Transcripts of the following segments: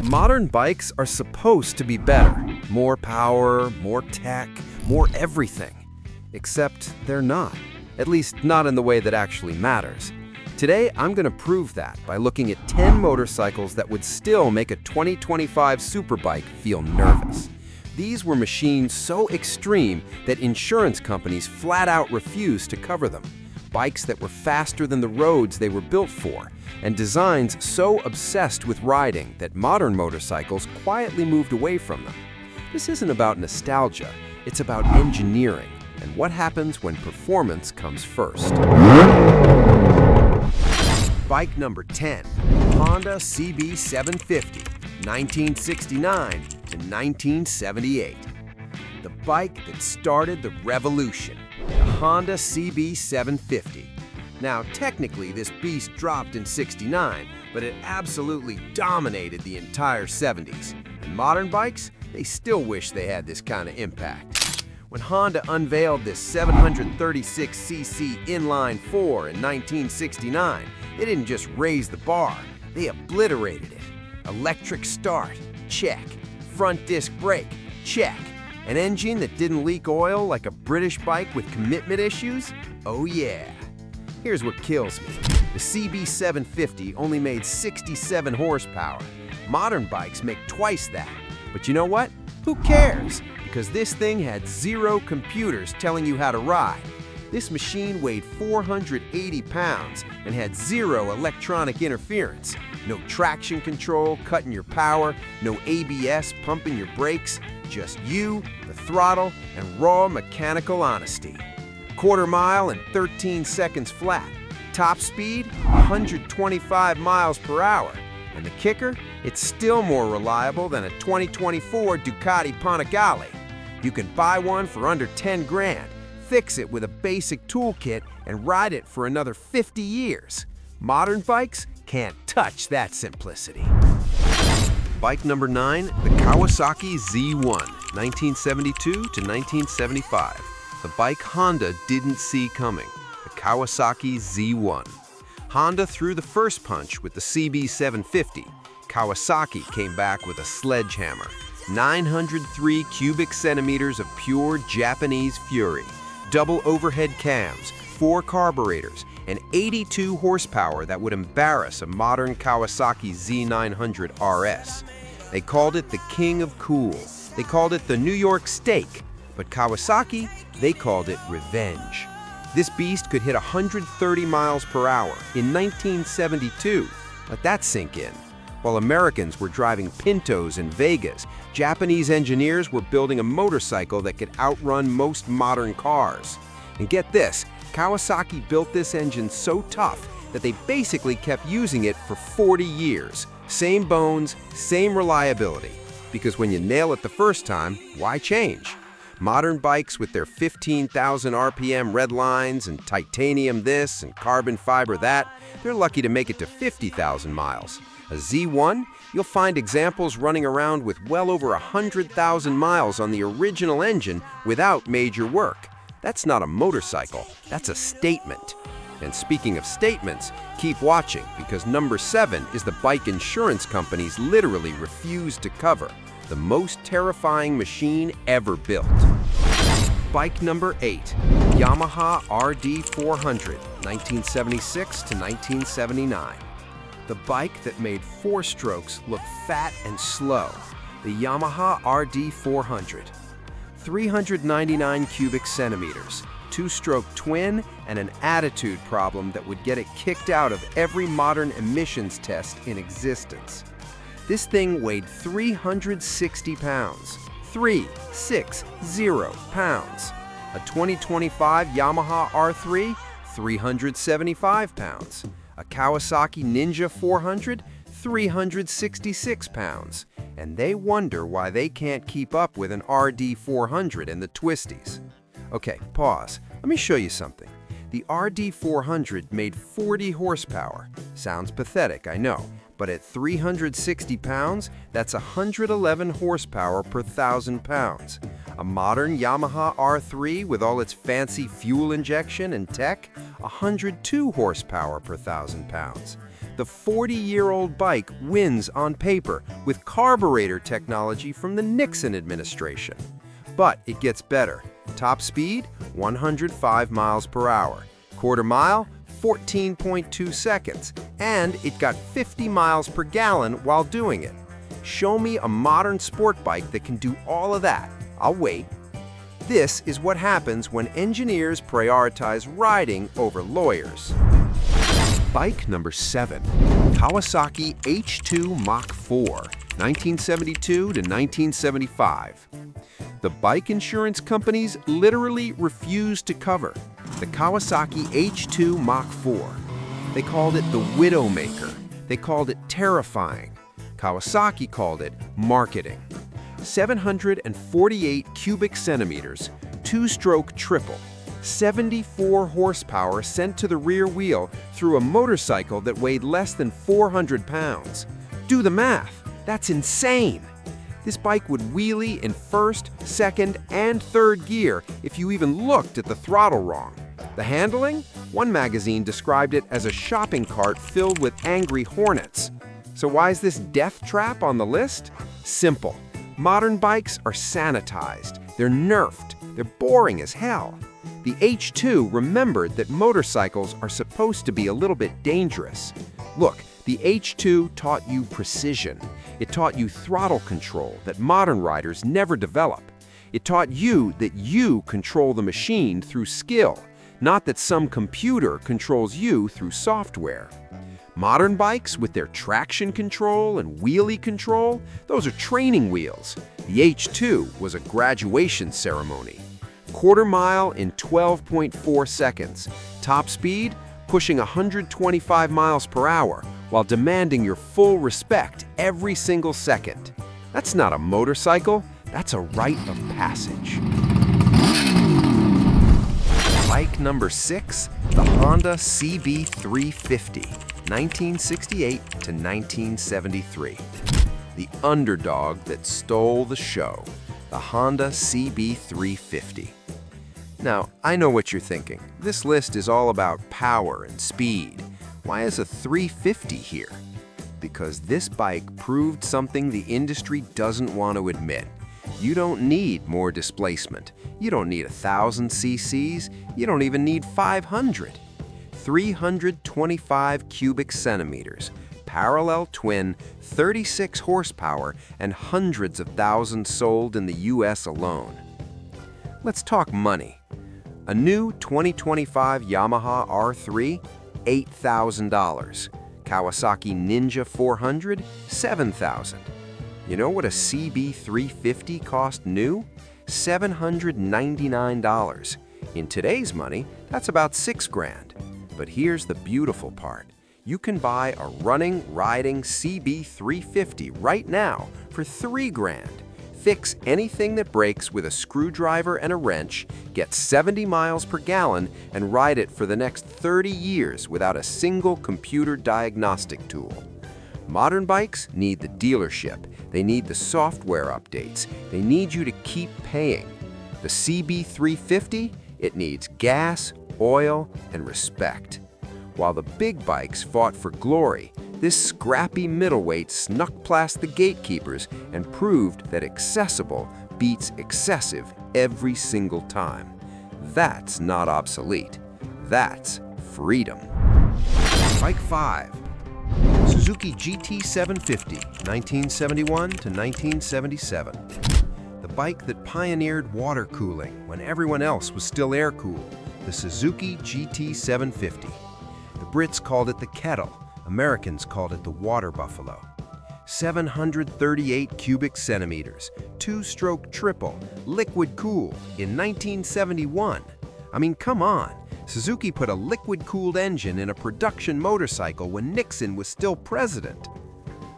Modern bikes are supposed to be better. More power, more tech, more everything. Except they're not. At least not in the way that actually matters. Today, I'm going to prove that by looking at 10 motorcycles that would still make a 2025 superbike feel nervous. These were machines so extreme that insurance companies flat out refused to cover them. Bikes that were faster than the roads they were built for, and designs so obsessed with riding that modern motorcycles quietly moved away from them. This isn't about nostalgia, it's about engineering and what happens when performance comes first. Bike number 10, Honda CB750, 1969 to 1978. The bike that started the revolution, the Honda CB750. Now, technically, this beast dropped in '69, but it absolutely dominated the entire '70s. And modern bikes, they still wish they had this kind of impact. When Honda unveiled this 736cc inline 4 in 1969, they didn't just raise the bar, they obliterated it. Electric start, check. Front disc brake, check. An engine that didn't leak oil like a British bike with commitment issues? Oh yeah. Here's what kills me. The CB750 only made 67 horsepower. Modern bikes make twice that. But you know what? Who cares? Because this thing had 0 computers telling you how to ride. This machine weighed 480 pounds and had 0 electronic interference. No traction control cutting your power, no ABS pumping your brakes, just you, the throttle, and raw mechanical honesty. Quarter mile in 13 seconds flat. Top speed, 125 miles per hour. And the kicker? It's still more reliable than a 2024 Ducati Panigale. You can buy one for under 10 grand, fix it with a basic toolkit, and ride it for another 50 years. Modern bikes can't touch that simplicity. Bike number 9, the Kawasaki Z1, 1972 to 1975. The bike Honda didn't see coming, the Kawasaki Z1. Honda threw the first punch with the CB750. Kawasaki came back with a sledgehammer. 903 cubic centimeters of pure Japanese fury. Double overhead cams, 4 carburetors, and 82 horsepower that would embarrass a modern Kawasaki Z900 RS. They called it the King of Cool. They called it the New York Steak. But Kawasaki, they called it revenge. This beast could hit 130 miles per hour in 1972. Let that sink in. While Americans were driving Pintos and Vegas, Japanese engineers were building a motorcycle that could outrun most modern cars. And get this, Kawasaki built this engine so tough that they basically kept using it for 40 years. Same bones, same reliability. Because when you nail it the first time, why change? Modern bikes with their 15,000 RPM red lines and titanium this and carbon fiber that, they're lucky to make it to 50,000 miles. A Z1, you'll find examples running around with well over 100,000 miles on the original engine without major work. That's not a motorcycle, that's a statement. And speaking of statements, keep watching because number 7 is the bike insurance companies literally refuse to cover. The most terrifying machine ever built. Bike number 8, Yamaha RD400, 1976 to 1979. The bike that made 4-strokes look fat and slow, the Yamaha RD400. 399 cubic centimeters, 2-stroke twin, and an attitude problem that would get it kicked out of every modern emissions test in existence. This thing weighed 360 pounds. 360 pounds. A 2025 Yamaha R3, 375 pounds. A Kawasaki Ninja 400, 366 pounds. And they wonder why they can't keep up with an RD400 and the twisties. Okay, pause. Let me show you something. The RD400 made 40 horsepower. Sounds pathetic, I know. But at 360 pounds, that's 111 horsepower per 1,000 pounds. A modern Yamaha R3 with all its fancy fuel injection and tech, 102 horsepower per 1,000 pounds. The 40-year-old bike wins on paper with carburetor technology from the Nixon administration. But it gets better. Top speed, 105 miles per hour. Quarter mile, 14.2 seconds. And it got 50 miles per gallon while doing it. Show me a modern sport bike that can do all of that. I'll wait. This is what happens when engineers prioritize riding over lawyers. Bike number 7, Kawasaki H2 Mach 4, 1972 to 1975. The bike insurance companies literally refused to cover the Kawasaki H2 Mach 4. They called it the Widowmaker. They called it terrifying. Kawasaki called it marketing. 748 cubic centimeters, 2-stroke triple, 74 horsepower sent to the rear wheel through a motorcycle that weighed less than 400 pounds. Do the math, that's insane! This bike would wheelie in first, second, and third gear if you even looked at the throttle wrong. The handling? One magazine described it as a shopping cart filled with angry hornets. So why is this death trap on the list? Simple. Modern bikes are sanitized, they're nerfed, they're boring as hell. The H2 remembered that motorcycles are supposed to be a little bit dangerous. Look, the H2 taught you precision. It taught you throttle control that modern riders never develop. It taught you that you control the machine through skill, not that some computer controls you through software. Modern bikes with their traction control and wheelie control, those are training wheels. The H2 was a graduation ceremony. Quarter mile in 12.4 seconds. Top speed, pushing 125 miles per hour while demanding your full respect every single second. That's not a motorcycle, that's a rite of passage. Bike number 6, the Honda CB350. 1968 to 1973. The underdog that stole the show, the Honda CB350. Now, I know what you're thinking. This list is all about power and speed. Why is a 350 here? Because this bike proved something the industry doesn't want to admit. You don't need more displacement. You don't need 1,000 cc's. You don't even need 500. 325 cubic centimeters, parallel twin, 36 horsepower, and hundreds of thousands sold in the US alone. Let's talk money. A new 2025 Yamaha R3, $8,000. Kawasaki Ninja 400, $7,000. You know what a CB350 cost new? $799. In today's money, that's about $6,000. But here's the beautiful part. You can buy a running, riding CB350 right now for $3,000. Fix anything that breaks with a screwdriver and a wrench, get 70 miles per gallon, and ride it for the next 30 years without a single computer diagnostic tool. Modern bikes need the dealership. They need the software updates. They need you to keep paying. The CB350, it needs gas, oil, and respect. While the big bikes fought for glory, this scrappy middleweight snuck past the gatekeepers and proved that accessible beats excessive every single time. That's not obsolete. That's freedom. Bike 5. Suzuki GT750, 1971 to 1977. The bike that pioneered water cooling when everyone else was still air-cooled. The Suzuki GT750. The Brits called it the kettle. Americans called it the water buffalo. 738 cubic centimeters, 2-stroke triple, liquid-cooled in 1971. I mean, come on. Suzuki put a liquid-cooled engine in a production motorcycle when Nixon was still president.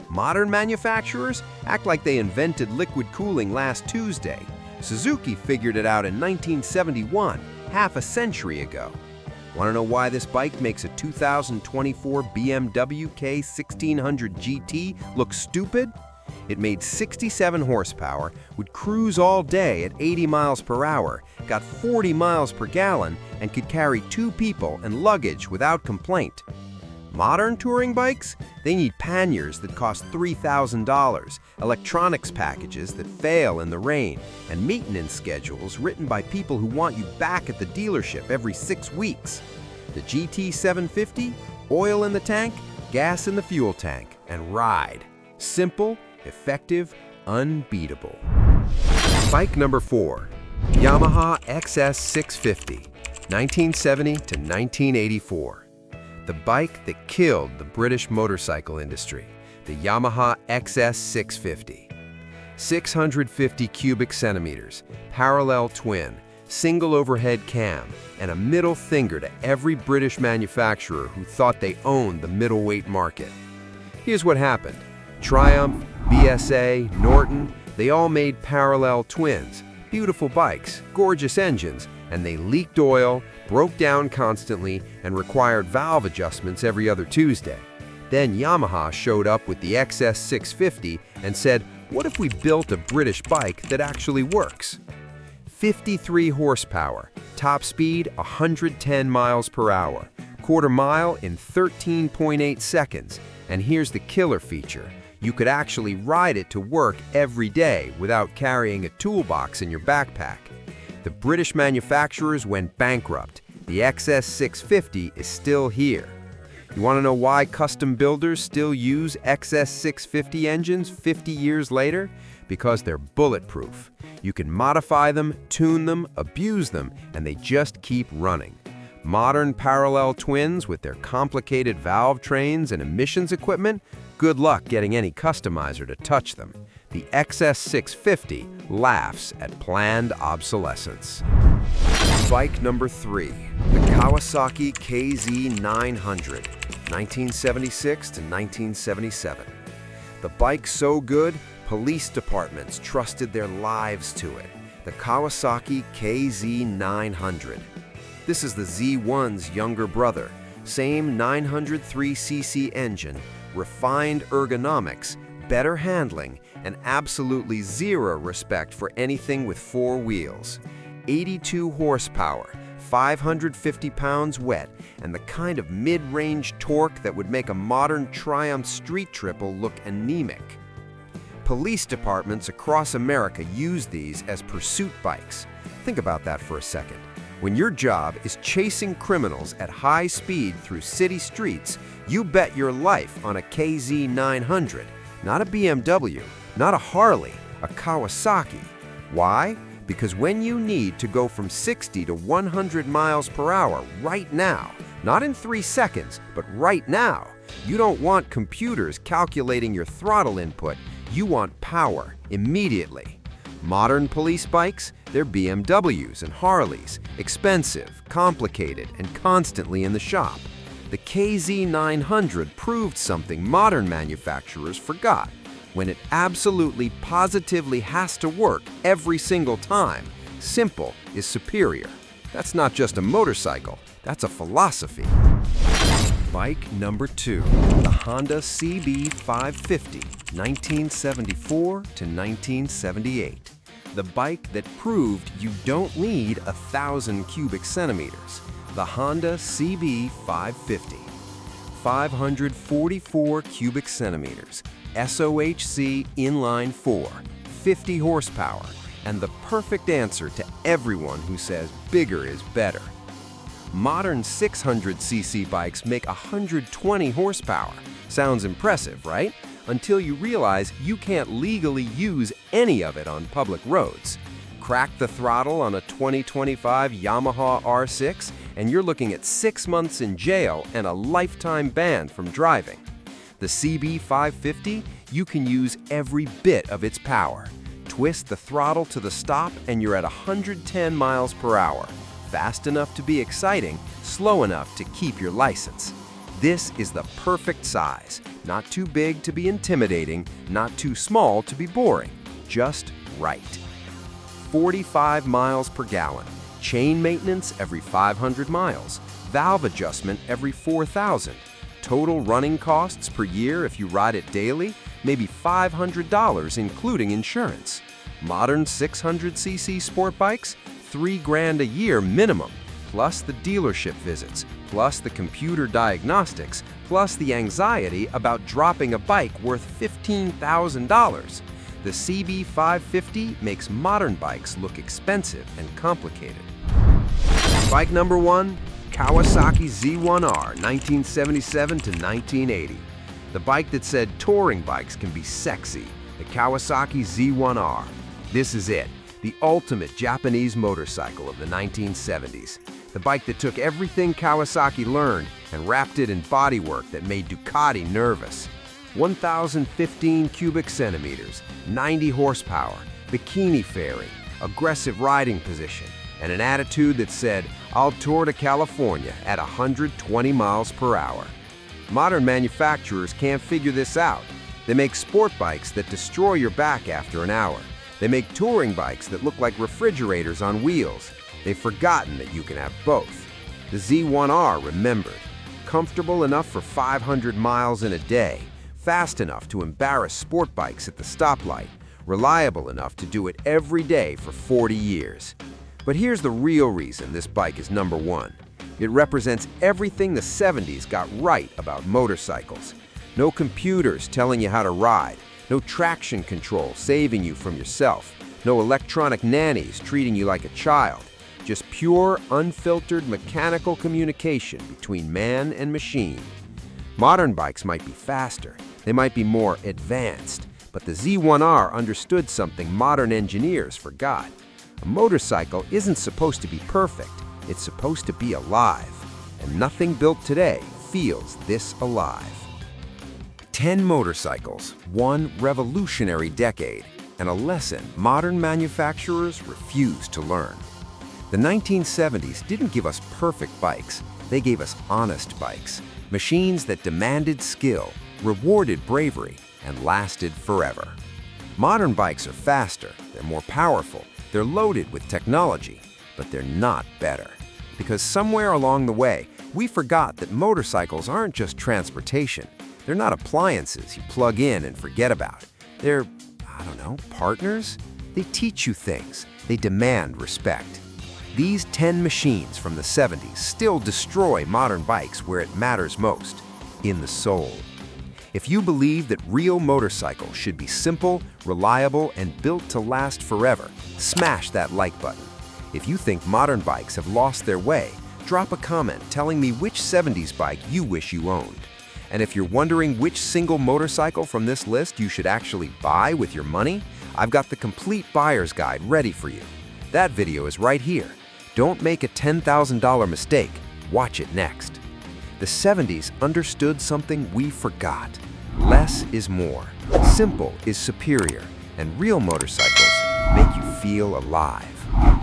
Modern manufacturers act like they invented liquid cooling last Tuesday. Suzuki figured it out in 1971, half a century ago. Want to know why this bike makes a 2024 BMW K1600 GT look stupid? It made 67 horsepower, would cruise all day at 80 miles per hour, got 40 miles per gallon, and could carry 2 people and luggage without complaint. Modern touring bikes? They need panniers that cost $3,000, electronics packages that fail in the rain, and maintenance schedules written by people who want you back at the dealership every 6 weeks. The GT750? Oil in the tank, gas in the fuel tank, and ride. Simple, effective, unbeatable. Bike number 4. Yamaha XS650, 1970 to 1984. The bike that killed the British motorcycle industry, the Yamaha XS650. 650 cubic centimeters, parallel twin, single overhead cam, and a middle finger to every British manufacturer who thought they owned the middleweight market. Here's what happened. Triumph, BSA, Norton, they all made parallel twins, beautiful bikes, gorgeous engines, and they leaked oil, broke down constantly, and required valve adjustments every other Tuesday. Then Yamaha showed up with the XS650 and said, what if we built a British bike that actually works? 53 horsepower, top speed 110 miles per hour, quarter mile in 13.8 seconds, and here's the killer feature. You could actually ride it to work every day without carrying a toolbox in your backpack. The British manufacturers went bankrupt. The XS650 is still here. You want to know why custom builders still use XS650 engines 50 years later? Because they're bulletproof. You can modify them, tune them, abuse them, and they just keep running. Modern parallel twins with their complicated valve trains and emissions equipment? Good luck getting any customizer to touch them. The XS650 laughs at planned obsolescence. Bike number 3, the Kawasaki KZ900, 1976 to 1977. The bike so good, police departments trusted their lives to it. The Kawasaki KZ900. This is the Z1's younger brother. Same 903cc engine, refined ergonomics, better handling, and absolutely zero respect for anything with 4 wheels. 82 horsepower, 550 pounds wet, and the kind of mid-range torque that would make a modern Triumph street triple look anemic. Police departments across America use these as pursuit bikes. Think about that for a second. When your job is chasing criminals at high speed through city streets, you bet your life on a KZ900, not a BMW, not a Harley, a Kawasaki. Why? Because when you need to go from 60 to 100 miles per hour right now, not in 3 seconds, but right now, you don't want computers calculating your throttle input, you want power immediately. Modern police bikes, they're BMWs and Harleys, expensive, complicated, and constantly in the shop. The KZ900 proved something modern manufacturers forgot. When it absolutely, positively has to work every single time, simple is superior. That's not just a motorcycle, that's a philosophy. Bike number 2, the Honda CB550, 1974 to 1978. The bike that proved you don't need 1,000 cubic centimeters. The Honda CB550. 544 cubic centimeters, SOHC inline 4, 50 horsepower, and the perfect answer to everyone who says bigger is better. Modern 600cc bikes make 120 horsepower. Sounds impressive, right? Until you realize you can't legally use any of it on public roads. Crack the throttle on a 2025 Yamaha R6 and you're looking at 6 months in jail and a lifetime ban from driving. The CB550, you can use every bit of its power. Twist the throttle to the stop and you're at 110 miles per hour. Fast enough to be exciting, slow enough to keep your license. This is the perfect size. Not too big to be intimidating, not too small to be boring. Just right. 45 miles per gallon. Chain maintenance every 500 miles. Valve adjustment every 4,000. Total running costs per year if you ride it daily, maybe $500 including insurance. Modern 600cc sport bikes, $3,000 a year minimum, plus the dealership visits, plus the computer diagnostics, plus the anxiety about dropping a bike worth $15,000. The CB550 makes modern bikes look expensive and complicated. Bike number 1, Kawasaki Z1R, 1977 to 1980. The bike that said touring bikes can be sexy, the Kawasaki Z1R. This is it, the ultimate Japanese motorcycle of the 1970s. The bike that took everything Kawasaki learned and wrapped it in bodywork that made Ducati nervous. 1,015 cubic centimeters, 90 horsepower, bikini fairing, aggressive riding position, and an attitude that said, "I'll tour to California at 120 miles per hour." Modern manufacturers can't figure this out. They make sport bikes that destroy your back after an hour. They make touring bikes that look like refrigerators on wheels. They've forgotten that you can have both. The Z1R remembered. Comfortable enough for 500 miles in a day, fast enough to embarrass sport bikes at the stoplight, reliable enough to do it every day for 40 years. But here's the real reason this bike is number 1. It represents everything the 70s got right about motorcycles. No computers telling you how to ride, no traction control saving you from yourself, no electronic nannies treating you like a child, just pure, unfiltered mechanical communication between man and machine. Modern bikes might be faster, they might be more advanced, but the Z1R understood something modern engineers forgot. A motorcycle isn't supposed to be perfect, it's supposed to be alive. And nothing built today feels this alive. 10 motorcycles, one revolutionary decade, and a lesson modern manufacturers refuse to learn. The 1970s didn't give us perfect bikes, they gave us honest bikes. Machines that demanded skill, rewarded bravery, and lasted forever. Modern bikes are faster, they're more powerful, they're loaded with technology, but they're not better. Because somewhere along the way, we forgot that motorcycles aren't just transportation. They're not appliances you plug in and forget about. They're, partners? They teach you things. They demand respect. These 10 machines from the 70s still destroy modern bikes where it matters most, in the soul. If you believe that real motorcycles should be simple, reliable, and built to last forever, smash that like button. If you think modern bikes have lost their way, drop a comment telling me which 70s bike you wish you owned. And if you're wondering which single motorcycle from this list you should actually buy with your money, I've got the complete buyer's guide ready for you. That video is right here. Don't make a $10,000 mistake. Watch it next. The 70s understood something we forgot. Less is more. Simple is superior. And real motorcycles make you feel alive.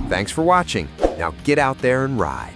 Thanks for watching. Now get out there and ride.